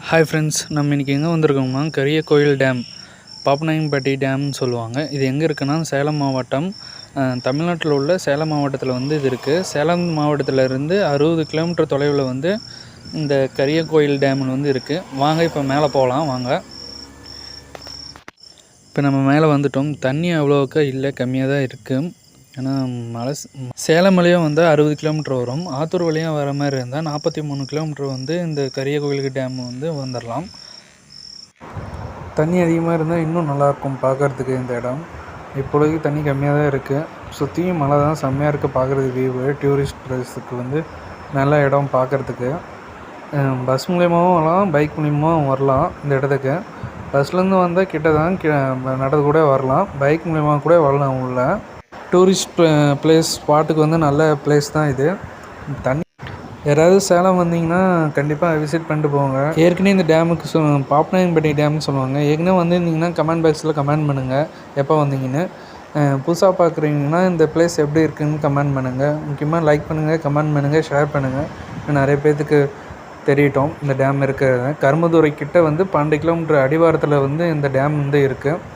Hi friends, நம்ம இன்றைக்கி எங்கே வந்திருக்கோம்னா கரியக்கோயில் டேம், பாப்பநாயக்கன்பட்டி டேம்னு சொல்லுவாங்க. இது எங்கே இருக்குன்னா சேலம் மாவட்டம், தமிழ்நாட்டில் உள்ள சேலம் மாவட்டத்தில் வந்து இது இருக்குது. சேலம் மாவட்டத்திலேருந்து 60 கிலோமீட்டர் தொலைவில் வந்து இந்த கரியக்கோயில் டேம்னு வந்து இருக்குது. வாங்க இப்போ மேலே போகலாம் வாங்க. இப்போ நம்ம மேலே வந்துட்டோம். தண்ணி அவ்வளோக்கா இல்லை, கம்மியாக தான் இருக்குது. ஏன்னா சேலம் வழியாக வந்து 60 கிலோமீட்டர் வரும். ஆத்தூர் வழியாக வர மாதிரி இருந்தால் 43 கிலோமீட்டர் வந்து இந்த கரியக்கோயில் டேம் வந்து வந்துடலாம். தண்ணி அதிகமாக இருந்தால் இன்னும் நல்லாயிருக்கும் பார்க்குறதுக்கு இந்த இடம். இப்பொழுது தண்ணி கம்மியாக தான் இருக்குது. சுற்றியும் மழை தான், செம்மையாக இருக்குது பார்க்குறதுக்கு. வியூவு டூரிஸ்ட் ப்ளேஸுக்கு வந்து நல்ல இடம் பார்க்குறதுக்கு. பஸ் மூலியமாகவும் வரலாம், பைக் மூலியமாகவும் வரலாம் இந்த இடத்துக்கு. பஸ்லேருந்து வந்தால் கிட்ட தான், நடந்து கூட வரலாம். பைக் மூலியமாக கூட வரலாம். உள்ள டூரிஸ்ட் பிளேஸ் ஸ்பாட்டுக்கு வந்து நல்ல பிளேஸ் தான் இது. தண்ணி யாராவது சேலம் வந்தீங்கன்னா கண்டிப்பாக விசிட் பண்ணிட்டு போங்க. ஏற்கனவே இந்த டேமுக்கு பாப்பநாயக்கன்பட்டி டேம்னு சொல்லுவாங்க. ஏற்கனவே வந்திருந்தீங்கன்னா கமெண்ட் பாக்ஸில் கமெண்ட் பண்ணுங்கள் எப்போ வந்தீங்கன்னு. புதுசாக பார்க்குறீங்கன்னா இந்த பிளேஸ் எப்படி இருக்குதுன்னு கமெண்ட் பண்ணுங்கள். முக்கியமாக லைக் பண்ணுங்கள், கமெண்ட் பண்ணுங்கள், ஷேர் பண்ணுங்கள். நிறைய பேர்த்துக்கு தெரியட்டும் இந்த டேம் இருக்கிறது. கரும்புதுறை கிட்ட வந்து 12 கிலோமீட்டர் அடிவாரத்தில் வந்து இந்த டேம் வந்து இருக்குது.